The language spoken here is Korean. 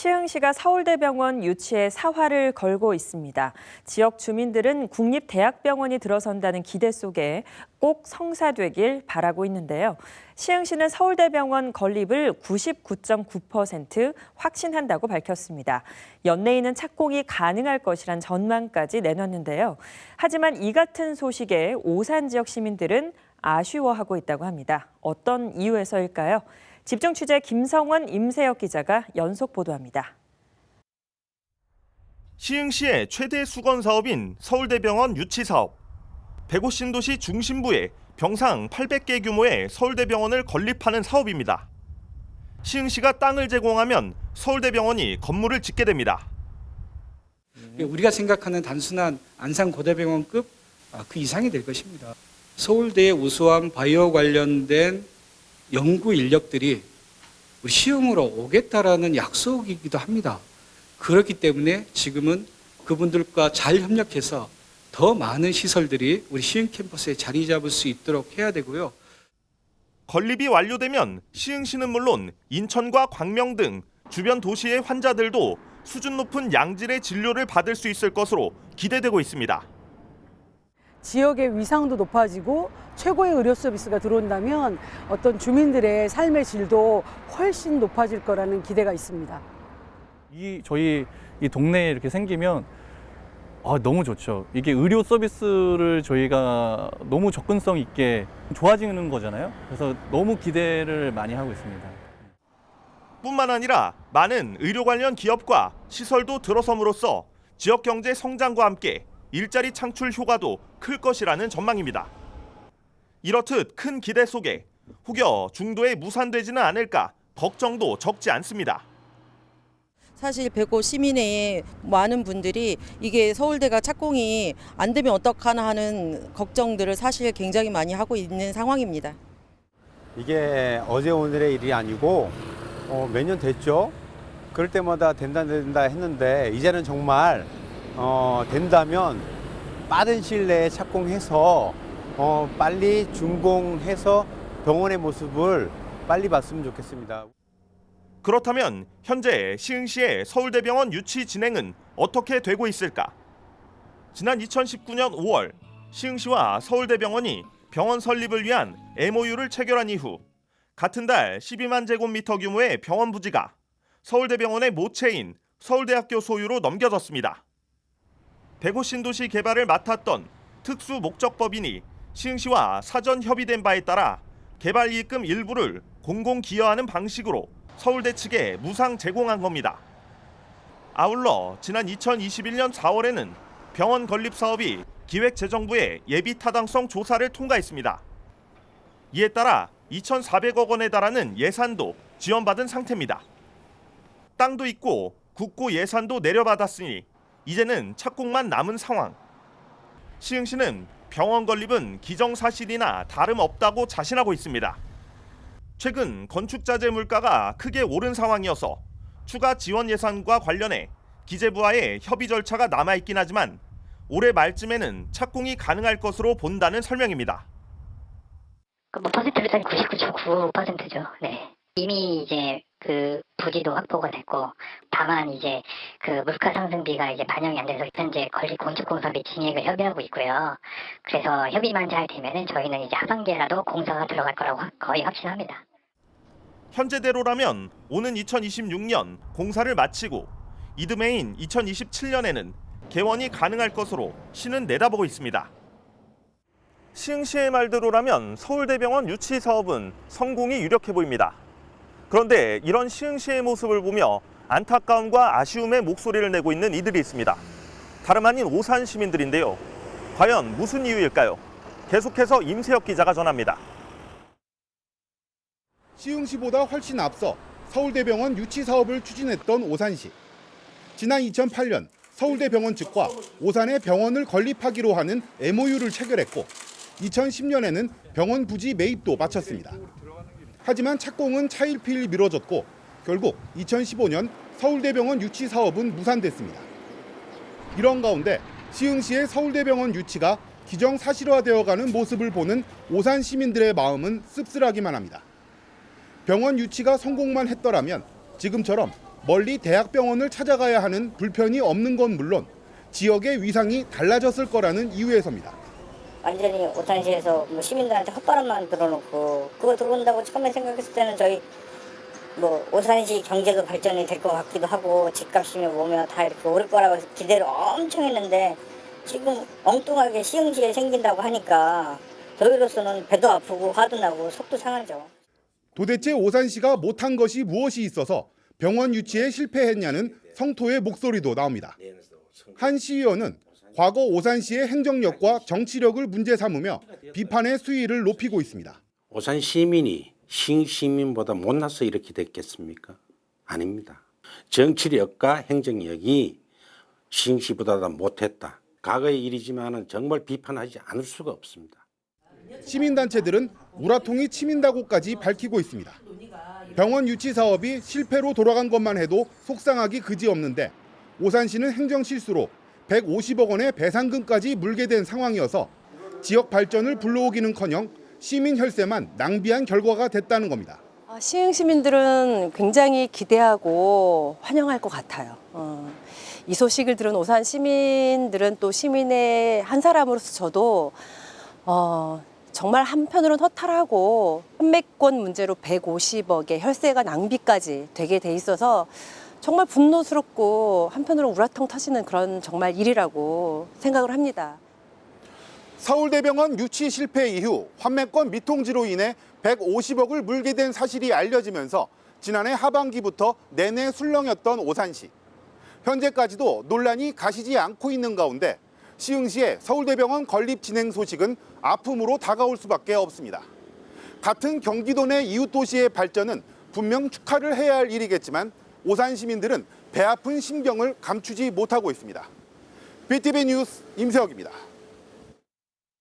시흥시가 서울대병원 유치에 사활을 걸고 있습니다. 지역 주민들은 국립대학병원이 들어선다는 기대 속에 꼭 성사되길 바라고 있는데요. 시흥시는 서울대병원 건립을 99.9% 확신한다고 밝혔습니다. 연내에는 착공이 가능할 것이란 전망까지 내놨는데요. 하지만 이 같은 소식에 오산 지역 시민들은 아쉬워하고 있다고 합니다. 어떤 이유에서일까요? 집중 취재 김성원, 임세혁 기자가 연속 보도합니다. 시흥시의 최대 수건 사업인 서울대병원 유치 사업. 105신도시 중심부에 병상 800개 규모의 서울대병원을 건립하는 사업입니다. 시흥시가 땅을 제공하면 서울대병원이 건물을 짓게 됩니다. 우리가 생각하는 단순한 안산고대병원급 그 이상이 될 것입니다. 서울대의 우수한 바이오 관련된 연구 인력들이 우리 시흥으로 오겠다라는 약속이기도 합니다. 그렇기 때문에 지금은 그분들과 잘 협력해서 더 많은 시설들이 우리 시흥 캠퍼스에 자리 잡을 수 있도록 해야 되고요. 건립이 완료되면 시흥시는 물론 인천과 광명 등 주변 도시의 환자들도 수준 높은 양질의 진료를 받을 수 있을 것으로 기대되고 있습니다. 지역의 위상도 높아지고 최고의 의료 서비스가 들어온다면 어떤 주민들의 삶의 질도 훨씬 높아질 거라는 기대가 있습니다. 저희 이 동네에 이렇게 생기면 너무 좋죠. 이게 의료 서비스를 저희가 너무 접근성 있게 좋아지는 거잖아요. 그래서 너무 기대를 많이 하고 있습니다. 뿐만 아니라 많은 의료 관련 기업과 시설도 들어섬으로써 지역 경제 성장과 함께 일자리 창출 효과도 클 것이라는 전망입니다. 이렇듯 큰 기대 속에 혹여 중도에 무산되지는 않을까 걱정도 적지 않습니다. 사실 105 시민회의 많은 분들이 이게 서울대가 착공이 안 되면 어떡하나 하는 걱정들을 사실 굉장히 많이 하고 있는 상황입니다. 이게 어제 오늘의 일이 아니고 몇 년 됐죠. 그럴 때마다 된다 했는데 이제는 정말 된다면 빠른 시일 내에 착공해서 빨리 준공해서 병원의 모습을 빨리 봤으면 좋겠습니다. 그렇다면 현재 시흥시의 서울대병원 유치 진행은 어떻게 되고 있을까? 지난 2019년 5월 시흥시와 서울대병원이 병원 설립을 위한 MOU를 체결한 이후 같은 달 12만 제곱미터 규모의 병원 부지가 서울대병원의 모체인 서울대학교 소유로 넘겨졌습니다. 105신도시 개발을 맡았던 특수목적법인이 시흥시와 사전 협의된 바에 따라 개발 이익금 일부를 공공 기여하는 방식으로 서울대 측에 무상 제공한 겁니다. 아울러 지난 2021년 4월에는 병원 건립 사업이 기획재정부의 예비 타당성 조사를 통과했습니다. 이에 따라 2,400억 원에 달하는 예산도 지원받은 상태입니다. 땅도 있고 국고 예산도 내려받았으니 이제는 착공만 남은 상황. 시흥시는 병원 건립은 기정사실이나 다름없다고 자신하고 있습니다. 최근 건축자재 물가가 크게 오른 상황이어서 추가 지원 예산과 관련해 기재부와의 협의 절차가 남아있긴 하지만 올해 말쯤에는 착공이 가능할 것으로 본다는 설명입니다. 퍼센트로 따지면 99.9%죠. 네. 이미 이제 그 부지도 확보가 됐고, 다만 이제 그 물가 상승비가 이제 반영이 안 돼서 현재 건립 건축공사비 진행을 협의하고 있고요. 그래서 협의만 잘 되면은 저희는 이제 하반기에라도 공사가 들어갈 거라고 거의 확신합니다. 현재대로라면 오는 2026년 공사를 마치고 이듬해인 2027년에는 개원이 가능할 것으로 시는 내다보고 있습니다. 시흥시의 말대로라면 서울대병원 유치 사업은 성공이 유력해 보입니다. 그런데 이런 시흥시의 모습을 보며 안타까움과 아쉬움의 목소리를 내고 있는 이들이 있습니다. 다름 아닌 오산 시민들인데요. 과연 무슨 이유일까요? 계속해서 임세혁 기자가 전합니다. 시흥시보다 훨씬 앞서 서울대병원 유치 사업을 추진했던 오산시. 지난 2008년 서울대병원 측과 오산에 병원을 건립하기로 하는 MOU를 체결했고 2010년에는 병원 부지 매입도 마쳤습니다. 하지만 착공은 차일피일 미뤄졌고 결국 2015년 서울대병원 유치 사업은 무산됐습니다. 이런 가운데 시흥시의 서울대병원 유치가 기정사실화되어가는 모습을 보는 오산 시민들의 마음은 씁쓸하기만 합니다. 병원 유치가 성공만 했더라면 지금처럼 멀리 대학병원을 찾아가야 하는 불편이 없는 건 물론 지역의 위상이 달라졌을 거라는 이유에서입니다. 완전히 오산시에서 뭐 시민들한테 헛바람만 들어놓고 그거 들어온다고 처음에 생각했을 때는 저희 뭐 오산시 경제도 발전이 될 것 같기도 하고 집값이며 뭐며 다 이렇게 오를 거라고 기대를 엄청 했는데 지금 엉뚱하게 시흥시에 생긴다고 하니까 저희로서는 배도 아프고 화도 나고 속도 상하죠. 도대체 오산시가 못한 것이 무엇이 있어서 병원 유치에 실패했냐는 성토의 목소리도 나옵니다. 한 시의원은 과거 오산시의 행정력과 정치력을 문제 삼으며 비판의 수위를 높이고 있습니다. 오산 시민이 시흥 시민보다 못나서 이렇게 됐겠습니까? 아닙니다. 정치력과 행정력이 시흥시보다 못했다. 과거의 일이지만 정말 비판하지 않을 수가 없습니다. 시민단체들은 우라통이 치민다고까지 밝히고 있습니다. 병원 유치 사업이 실패로 돌아간 것만 해도 속상하기 그지없는데 오산시는 행정실수로 150억 원의 배상금까지 물게 된 상황이어서 지역 발전을 불러오기는커녕 시민 혈세만 낭비한 결과가 됐다는 겁니다. 시흥 시민들은 굉장히 기대하고 환영할 것 같아요. 이 소식을 들은 오산 시민들은 또 시민의 한 사람으로서 저도 정말 한편으로는 허탈하고 판매권 문제로 150억의 혈세가 낭비까지 되게 돼 있어서 정말 분노스럽고 한편으로 우라통 터지는 그런 정말 일이라고 생각을 합니다. 서울대병원 유치 실패 이후 환매권 미통지로 인해 150억을 물게 된 사실이 알려지면서 지난해 하반기부터 내내 술렁였던 오산시. 현재까지도 논란이 가시지 않고 있는 가운데 시흥시의 서울대병원 건립 진행 소식은 아픔으로 다가올 수밖에 없습니다. 같은 경기도 내 이웃 도시의 발전은 분명 축하를 해야 할 일이겠지만 오산 시민들은 배 아픈 심경을 감추지 못하고 있습니다. BTV 뉴스 임세혁입니다.